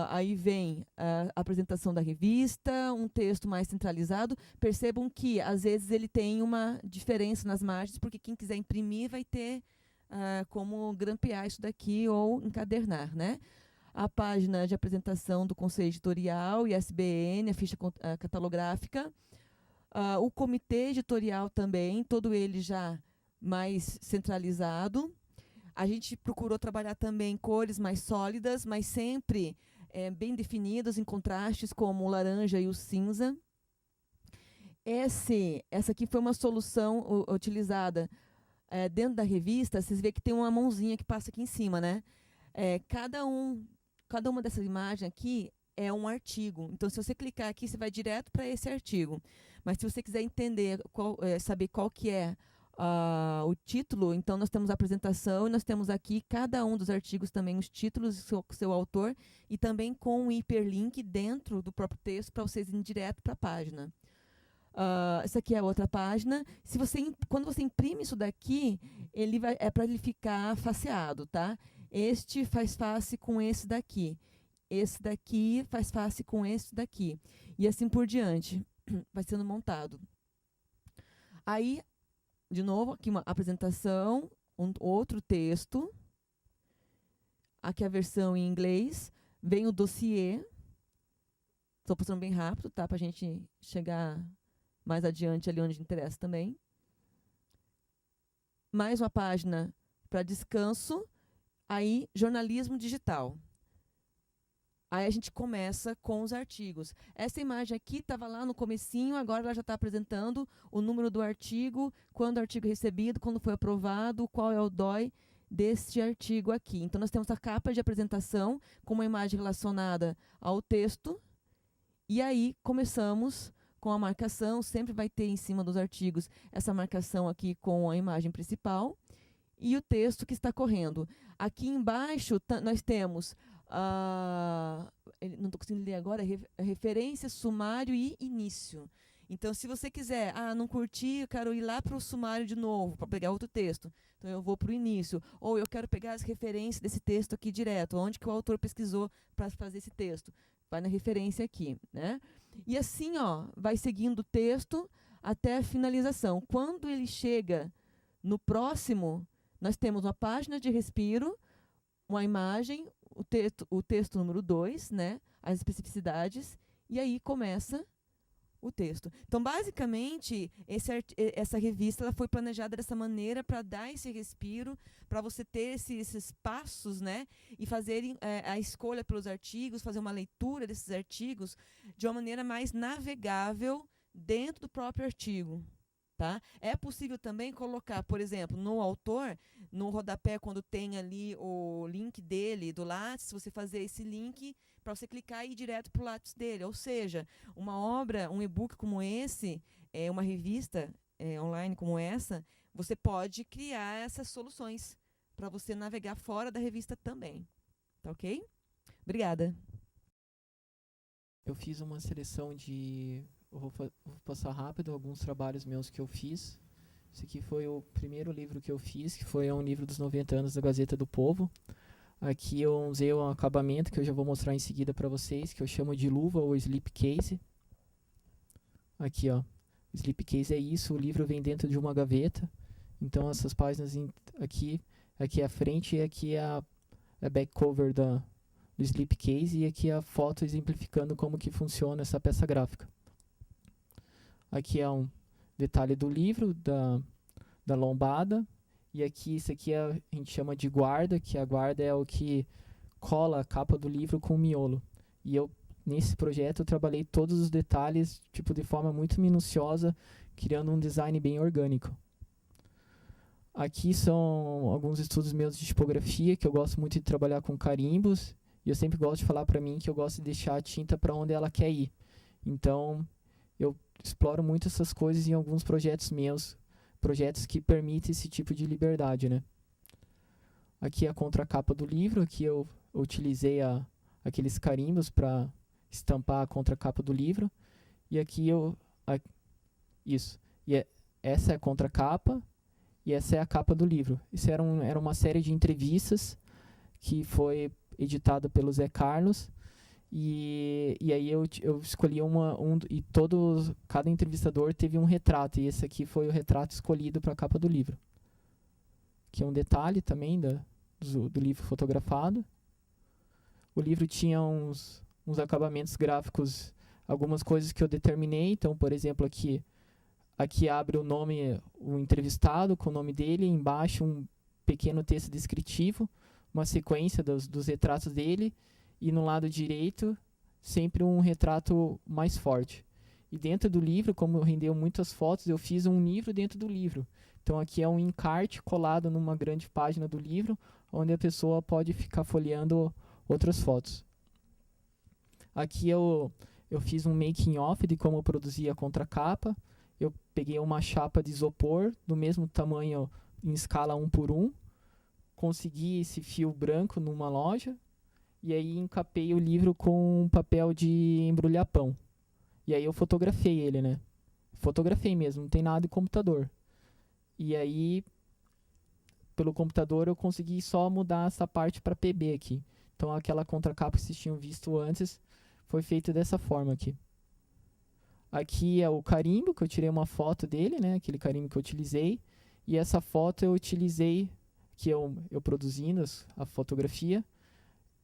Speaker 2: Aí vem a apresentação da revista, um texto mais centralizado. Percebam que, às vezes, ele tem uma diferença nas margens, porque quem quiser imprimir vai ter como grampear isso daqui ou encadernar, né? A página de apresentação do Conselho Editorial, ISBN, a ficha catalográfica. O comitê editorial também, todo ele já mais centralizado. A gente procurou trabalhar também cores mais sólidas, mas sempre bem definidas, em contrastes, como o laranja e o cinza. Essa aqui foi uma solução utilizada dentro da revista. Vocês veem que tem uma mãozinha que passa aqui em cima, né? Cada uma dessas imagens aqui é um artigo. Então, se você clicar aqui, você vai direto para esse artigo. Mas se você quiser entender, saber qual que é o título, então nós temos a apresentação e nós temos aqui cada um dos artigos também, os títulos, seu autor, e também com um hiperlink dentro do próprio texto para vocês irem direto para a página. Essa aqui é a outra página. Quando você imprime isso daqui, é para ele ficar faceado, tá? Este faz face com esse daqui. Esse daqui faz face com esse daqui. E assim por diante. Vai sendo montado. Aí, de novo, aqui uma apresentação, outro texto. Aqui a versão em inglês. Vem o dossiê. Estou passando bem rápido, tá? Para a gente chegar mais adiante ali onde interessa também. Mais uma página para descanso. Aí, jornalismo digital. Aí a gente começa com os artigos. Essa imagem aqui estava lá no comecinho, agora ela já está apresentando o número do artigo, quando o artigo é recebido, quando foi aprovado, qual é o DOI deste artigo aqui. Então, nós temos a capa de apresentação com uma imagem relacionada ao texto. E aí, começamos com a marcação. Sempre vai ter em cima dos artigos essa marcação aqui com a imagem principal. E o texto que está correndo. Aqui embaixo, nós temos... não estou conseguindo ler agora, referência, sumário e início. Então, se você quiser, não curti, eu quero ir lá para o sumário de novo, para pegar outro texto. Então, eu vou para o início. Ou eu quero pegar as referências desse texto aqui direto, onde que o autor pesquisou para fazer esse texto. Vai na referência aqui, né? E assim, vai seguindo o texto até a finalização. Quando ele chega no próximo, nós temos uma página de respiro, uma imagem, o texto número 2, né, as especificidades, e aí começa o texto. Então, basicamente, essa revista ela foi planejada dessa maneira para dar esse respiro, para você ter esses passos, né, e fazer a escolha pelos artigos, fazer uma leitura desses artigos de uma maneira mais navegável dentro do próprio artigo. Tá? É possível também colocar, por exemplo, no autor, no rodapé, quando tem ali o link dele do Lattes, você fazer esse link para você clicar e ir direto para o Lattes dele. Ou seja, uma obra, um e-book como esse, uma revista online como essa, você pode criar essas soluções para você navegar fora da revista também. Tá ok? Obrigada.
Speaker 3: Eu fiz uma seleção de... Eu vou passar rápido alguns trabalhos meus que eu fiz. Esse aqui foi o primeiro livro que eu fiz, que foi um livro dos 90 anos da Gazeta do Povo. Aqui eu usei um acabamento que eu já vou mostrar em seguida para vocês, que eu chamo de luva ou slipcase. Aqui, ó. Slipcase é isso, o livro vem dentro de uma gaveta. Então essas páginas aqui é a frente e aqui é a back cover do slipcase, e aqui é a foto exemplificando como que funciona essa peça gráfica. Aqui é um detalhe do livro, da lombada. E aqui, isso aqui a gente chama de guarda, que a guarda é o que cola a capa do livro com o miolo. E nesse projeto, eu trabalhei todos os detalhes, de forma muito minuciosa, criando um design bem orgânico. Aqui são alguns estudos meus de tipografia, que eu gosto muito de trabalhar com carimbos. E eu sempre gosto de falar para mim que eu gosto de deixar a tinta para onde ela quer ir. Então, eu exploro muito essas coisas em alguns projetos meus, projetos que permitem esse tipo de liberdade, né? Aqui é a contracapa do livro, aqui eu utilizei aqueles carimbos para estampar a contracapa do livro, e aqui essa é a contracapa, e essa é a capa do livro. Isso era uma série de entrevistas que foi editada pelo Zé Carlos. E aí eu escolhi e cada entrevistador teve um retrato, e esse aqui foi o retrato escolhido para a capa do livro. Aqui é um detalhe também do livro fotografado. O livro tinha uns acabamentos gráficos, algumas coisas que eu determinei. Então, por exemplo, aqui abre o entrevistado com o nome dele, e embaixo um pequeno texto descritivo, uma sequência dos retratos dele. E no lado direito, sempre um retrato mais forte. E dentro do livro, como rendeu muitas fotos, eu fiz um livro dentro do livro. Então aqui é um encarte colado numa grande página do livro, onde a pessoa pode ficar folheando outras fotos. Aqui eu fiz um making of de como eu produzia a contracapa. Eu peguei uma chapa de isopor do mesmo tamanho em escala 1:1. Consegui esse fio branco numa loja. E aí encapei o livro com um papel de embrulhar pão. E aí eu fotografei ele, né? Fotografei mesmo, não tem nada de computador. E aí, pelo computador, eu consegui só mudar essa parte para PB aqui. Então aquela contracapa que vocês tinham visto antes foi feita dessa forma aqui. Aqui é o carimbo, que eu tirei uma foto dele, né? Aquele carimbo que eu utilizei. E essa foto eu utilizei, que eu produzindo a fotografia.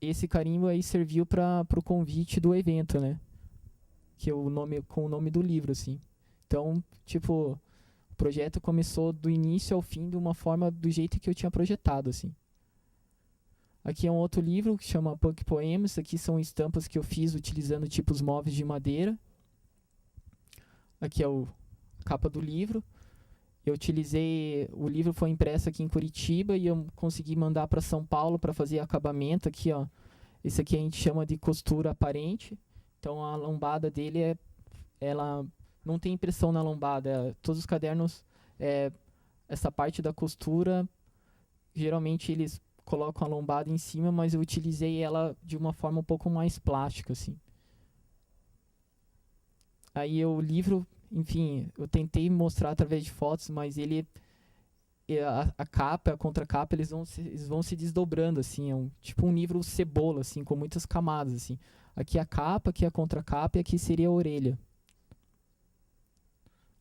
Speaker 3: Esse carimbo aí serviu para o convite do evento, né? Que é com o nome do livro, assim. Então, o projeto começou do início ao fim de uma forma do jeito que eu tinha projetado, assim. Aqui é um outro livro que chama Punk Poems. Aqui são estampas que eu fiz utilizando tipos móveis de madeira. Aqui é a capa do livro. O livro foi impresso aqui em Curitiba e eu consegui mandar para São Paulo para fazer acabamento. Aqui, ó, esse aqui a gente chama de costura aparente. Então a lombada dele ela não tem impressão na lombada. Todos os cadernos, essa parte da costura, geralmente eles colocam a lombada em cima, mas eu utilizei ela de uma forma um pouco mais plástica, assim. Aí o livro, enfim, eu tentei mostrar através de fotos, mas a capa, a contracapa, eles vão se desdobrando, assim, é tipo um livro cebola, assim, com muitas camadas, assim. Aqui a capa, aqui a contracapa e aqui seria a orelha.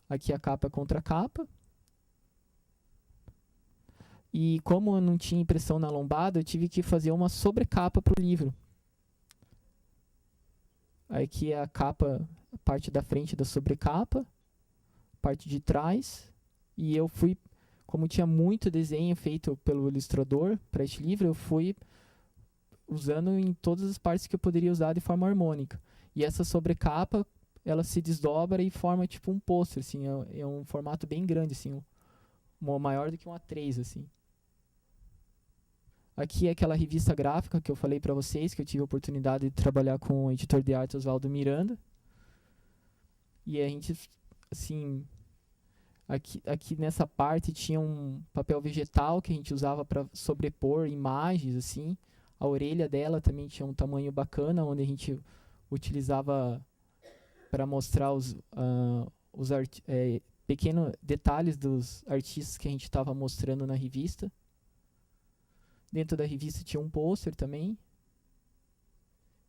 Speaker 3: Aqui a capa, a contracapa. E como eu não tinha impressão na lombada, eu tive que fazer uma sobrecapa para o livro. Aqui é a capa, a parte da frente da sobrecapa, parte de trás. E eu fui, como tinha muito desenho feito pelo ilustrador para este livro, eu fui usando em todas as partes que eu poderia usar de forma harmônica. E essa sobrecapa, ela se desdobra e forma tipo um pôster, assim, é um formato bem grande, assim, maior do que um A3, assim. Aqui é aquela revista gráfica que eu falei para vocês, que eu tive a oportunidade de trabalhar com o editor de arte Oswaldo Miranda. E a gente, assim, aqui nessa parte tinha um papel vegetal que a gente usava para sobrepor imagens, assim. A orelha dela também tinha um tamanho bacana, onde a gente utilizava para mostrar os pequenos detalhes dos artistas que a gente estava mostrando na revista. Dentro da revista tinha um pôster também.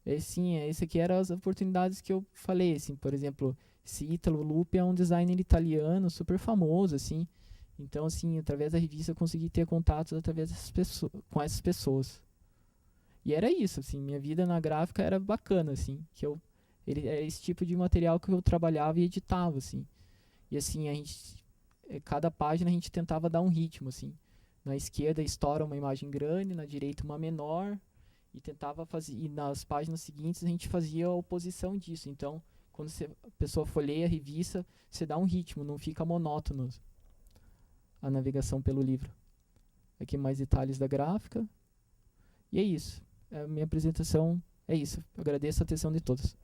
Speaker 3: Esse aqui eram as oportunidades que eu falei, assim, por exemplo, esse Italo Lupi é um designer italiano super famoso, assim. Então, assim, através da revista eu consegui ter contatos através com essas pessoas. E era isso, assim, minha vida na gráfica era bacana, assim, era esse tipo de material que eu trabalhava e editava, assim. E assim, cada página a gente tentava dar um ritmo, assim. Na esquerda estoura uma imagem grande, na direita uma menor, e tentava fazer. E nas páginas seguintes a gente fazia a oposição disso. Então, quando a pessoa folheia a revista, você dá um ritmo, não fica monótono a navegação pelo livro. Aqui mais detalhes da gráfica. E é isso. A minha apresentação é isso. Eu agradeço a atenção de todos.